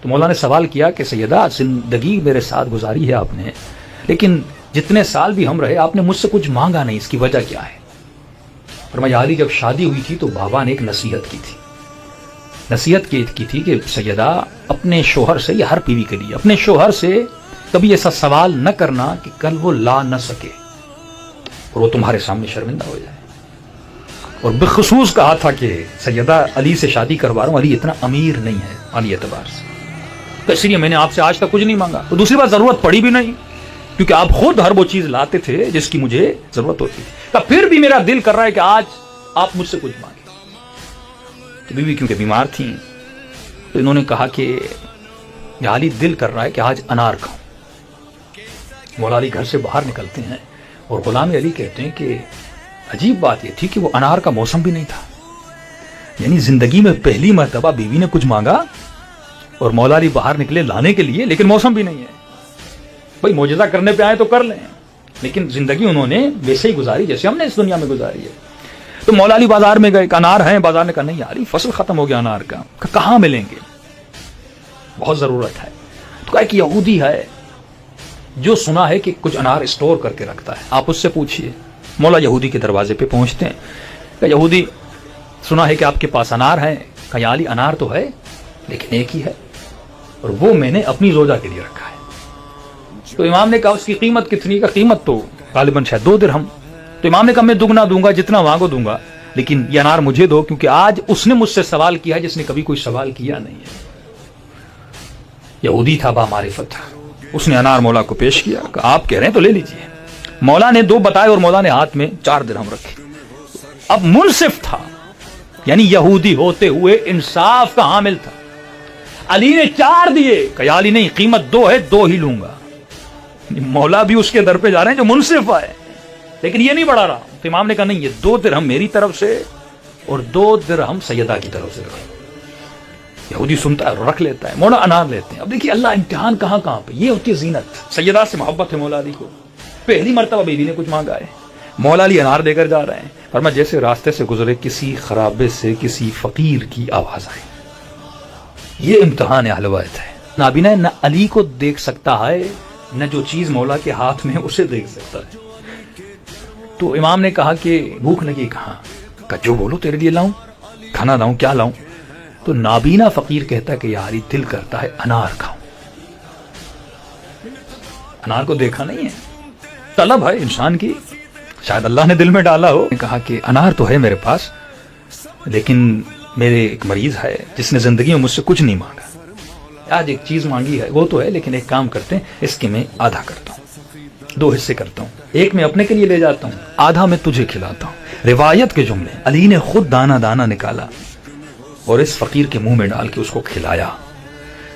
تو مولا نے سوال کیا کہ سیدہ زندگی میرے ساتھ گزاری ہے آپ نے، لیکن جتنے سال بھی ہم رہے آپ نے مجھ سے کچھ مانگا نہیں، اس کی وجہ کیا ہے؟ فرمایا علی جب شادی ہوئی تھی تو بابا نے ایک نصیحت کی تھی، نصیحت کی تھی کہ سیدہ اپنے شوہر سے، یا ہر بیوی کے لیے، اپنے شوہر سے کبھی ایسا سوال نہ کرنا کہ کل وہ لا نہ سکے اور وہ تمہارے سامنے شرمندہ ہو جائے۔ اور بخصوص کہا تھا کہ سیدہ علی سے شادی کروا رہا ہوں، علی اتنا امیر نہیں ہے مالی اعتبار سے، تو اس لیے میں نے آپ سے آج تک کچھ نہیں مانگا۔ تو دوسری بات ضرورت پڑی بھی نہیں، کیونکہ آپ خود ہر وہ چیز لاتے تھے جس کی مجھے ضرورت ہوتی تھی۔ تو پھر بھی میرا دل کر رہا ہے کہ آج آپ مجھ سے کچھ مانگیں۔ تو بیوی کیونکہ بیمار تھیں تو انہوں نے کہا کہ یا علی دل کر رہا ہے کہ آج انار کھاؤں۔ مولا علی گھر سے باہر نکلتے ہیں اور غلام علی کہتے ہیں کہ عجیب بات یہ تھی کہ وہ انار کا موسم بھی نہیں تھا، یعنی زندگی میں پہلی مرتبہ بیوی نے کچھ مانگا اور مولا علی باہر نکلے لانے کے لیے، لیکن موسم بھی نہیں ہے۔ بھائی معجزہ کرنے پہ آئے تو کر لیں، لیکن زندگی انہوں نے ویسے ہی گزاری جیسے ہم نے اس دنیا میں گزاری ہے۔ تو مولا علی بازار میں گئے، انار ہیں، بازار نے کہا نہیں علی فصل ختم ہو گیا انار کا، کہاں ملیں گے، بہت ضرورت ہے۔ تو کہا کہ یہودی ہے جو سنا ہے کہ کچھ انار اسٹور کر کے رکھتا ہے، آپ اس سے پوچھئے۔ مولا یہودی کے دروازے پہ پہنچتے ہیں، کہ یہودی سنا ہے کہ آپ کے پاس انار ہیں، کہ یا علی انار تو ہے لیکن ایک ہی ہے اور وہ میں نے اپنی زوجہ کے لیے رکھا ہے۔ تو امام نے کہا اس کی قیمت کتنی؟ کا قیمت تو غالباً شاید 2 درہم۔ تو امام نے کہا میں دگنا دوں گا، جتنا مانگو دوں گا، لیکن یہ انار مجھے دو، کیونکہ آج اس نے مجھ سے سوال کیا ہے جس نے کبھی کوئی سوال کیا نہیں ہے۔ یہودی تھا بامعرفت، اس نے انار مولا کو پیش کیا، کہ آپ کہہ رہے ہیں تو لے لیجئے۔ مولا نے 2 بتائے اور مولا نے ہاتھ میں 4 درہم رکھے۔ اب منصف تھا، یعنی یہودی ہوتے ہوئے انصاف کا حامل تھا۔ علی نے 4 دیے، کہ علی نہیں قیمت 2 ہے، 2 ہی لوں گا۔ مولا بھی اس کے در پہ جا رہے ہیں جو منصف ہے، لیکن یہ نہیں بڑھا رہا۔ تو امام نے کہا نہیں، یہ 2 درہم میری طرف سے اور 2 درہم سیدہ کی طرف سے رکھو۔ یہودی سنتا ہے، رکھ لیتا ہے، مولا انار لیتے ہیں۔ اب دیکھیے اللہ امتحان کہاں کہاں پہ، یہ ہوتی ہے زینت۔ سیدہ سے محبت ہے مولا علی کو، پہلی مرتبہ بیوی نے کچھ مانگا ہے، مولا علی انار دے کر جا رہے ہیں، فرمایا جیسے راستے سے گزرے کسی خرابے سے کسی فقیر کی آواز آئی۔ یہ امتحان اہل بیت ہے۔ نابینا نہ علی کو دیکھ سکتا ہے، نہ جو چیز مولا کے ہاتھ میں اسے دیکھ سکتا ہے۔ تو امام نے کہا کہ بھوک لگی کہاں؟ کہ جو بولو تیرے لیے لاؤں، کھانا لاؤں، کیا لاؤں؟ تو نابینا فقیر کہتا ہے کہ یا علی دل کرتا ہے انار کھاؤں۔ انار کو دیکھا نہیں ہے، طلب ہے انسان کی، شاید اللہ نے دل میں ڈالا ہو۔ کہا کہ انار تو ہے میرے پاس، لیکن میرے ایک مریض ہے جس نے زندگی میں مجھ سے کچھ نہیں مانگا، آج ایک چیز مانگی ہے، وہ تو ہے، لیکن ایک کام کرتے ہیں، اس کے میں آدھا کرتا ہوں، 2 حصے کرتا ہوں، ایک میں اپنے کے لیے لے جاتا ہوں، آدھا میں تجھے کھلاتا ہوں۔ روایت کے جملے، علی نے خود دانہ دانہ نکالا اور اس فقیر کے منہ میں ڈال کے اس کو کھلایا،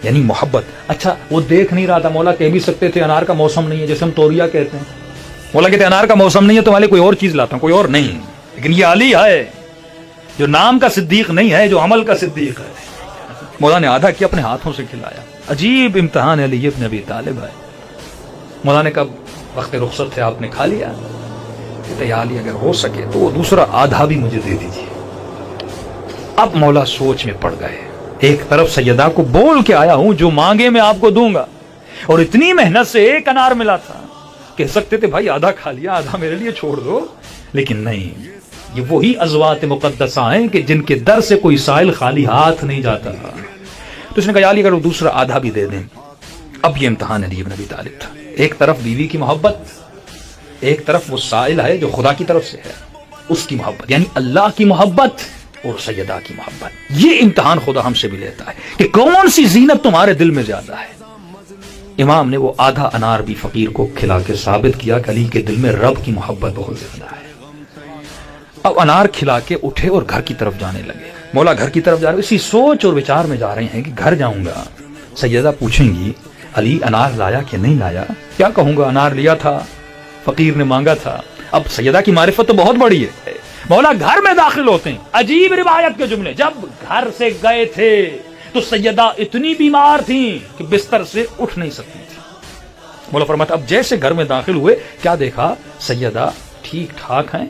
یعنی محبت۔ اچھا وہ دیکھ نہیں رہا تھا، مولا کہہ بھی سکتے تھے انار کا موسم نہیں ہے، جیسے ہم توریا کہتے ہیں، مولا کہتے ہیں انار کا موسم نہیں ہے تو والے کوئی اور چیز لاتا ہوں، کوئی اور نہیں، لیکن یہ علی ہے جو نام کا صدیق نہیں ہے، جو عمل کا صدیق ہے۔ مولا نے آدھا کیا، اپنے ہاتھوں سے کھلایا۔ عجیب امتحان ہے علی ابن ابی طالب ہے۔ مولا نے کہا وقت رخصت ہے، آپ نے کھا لیا؟ کہتے یا علی اگر ہو سکے تو وہ دوسرا آدھا بھی مجھے دے دیجیے۔ اب مولا سوچ میں پڑ گئے، ایک طرف سیدہ کو بول کے آیا ہوں جو مانگے میں آپ کو دوں گا، اور اتنی محنت سے ایک انار ملا تھا، کہہ سکتے تھے بھائی آدھا کھا لیا، آدھا میرے لیے چھوڑ دو، لیکن نہیں، یہ وہی ازوات مقدسہ ہیں کہ جن کے در سے کوئی سائل خالی ہاتھ نہیں جاتا۔ تو اس نے کہا علی اگر وہ دوسرا آدھا بھی دے دیں۔ اب یہ امتحان علی ابن ابی طالب تھا، ایک طرف بیوی کی محبت، ایک طرف وہ سائل ہے جو خدا کی طرف سے ہے، اس کی محبت، یعنی اللہ کی محبت اور سیدہ کی محبت۔ یہ امتحان خدا ہم سے بھی لیتا ہے کہ کون سی زینت تمہارے دل میں زیادہ ہے۔ امام نے وہ آدھا انار بھی فقیر کو کھلا کے ثابت کیا کہ علی کے دل میں رب کی محبت بہت زیادہ ہے۔ اب انار کھلا کے اٹھے اور گھر کی طرف جانے لگے۔ مولا گھر کی طرف جا رہے، اسی سوچ اور وچار میں جا رہے ہیں کہ گھر جاؤں گا، سیدہ پوچھیں گی علی انار لایا کہ نہیں لایا، کیا کہوں گا، انار لیا تھا، فقیر نے مانگا تھا۔ اب سیدہ کی معرفت تو بہت بڑی ہے۔ مولا گھر میں داخل ہوتے ہیں، عجیب روایت کے جملے، جب گھر سے گئے تھے تو سیدہ اتنی بیمار تھیں کہ بستر سے اٹھ نہیں سکتی تھی۔ مولا فرماتا اب جیسے گھر میں داخل ہوئے کیا دیکھا، سیدہ ٹھیک ٹھاک ہیں،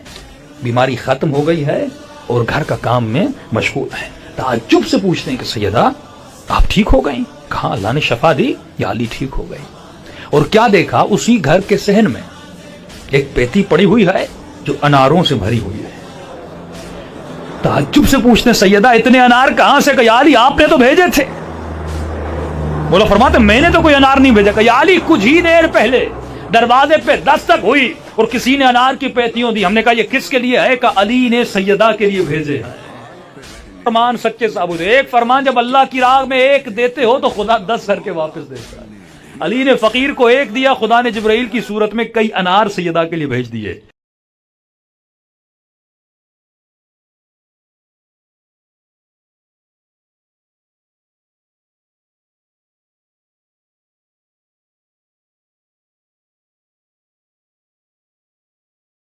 بیماری ختم ہو گئی ہے اور گھر کا کام میں مشغول ہیں۔ تعجب سے پوچھتے ہیں کہ سیدہ آپ ٹھیک ہو گئیں؟ کہاں اللہ نے شفا دی یا علی ٹھیک ہو گئی. اور کیا دیکھا, اسی گھر کے صحن میں ایک پیتی پڑی ہوئی ہے جو اناروں سے بھری ہوئی ہے. تعجب سے پوچھتے سیدہ اتنے انار کہاں سے؟ کہ یا علی آپ نے تو بھیجے تھے. مولا فرماتے میں نے تو کوئی انار نہیں بھیجا. کہ یا علی کچھ ہی دیر پہلے دروازے پہ دستک ہوئی اور کسی نے انار کی پیتیوں دی. ہم نے کہا یہ کس کے لیے ہے؟ کہ علی نے سیدہ کے لیے بھیجے. فرمان سچے ثابت ہے. ایک فرمان جب اللہ کی راہ میں ایک دیتے ہو تو خدا 10 کر کے واپس دیتا ہے. علی نے فقیر کو ایک دیا, خدا نے جبرائیل کی صورت میں کئی انار سیدہ کے لیے بھیج دیے.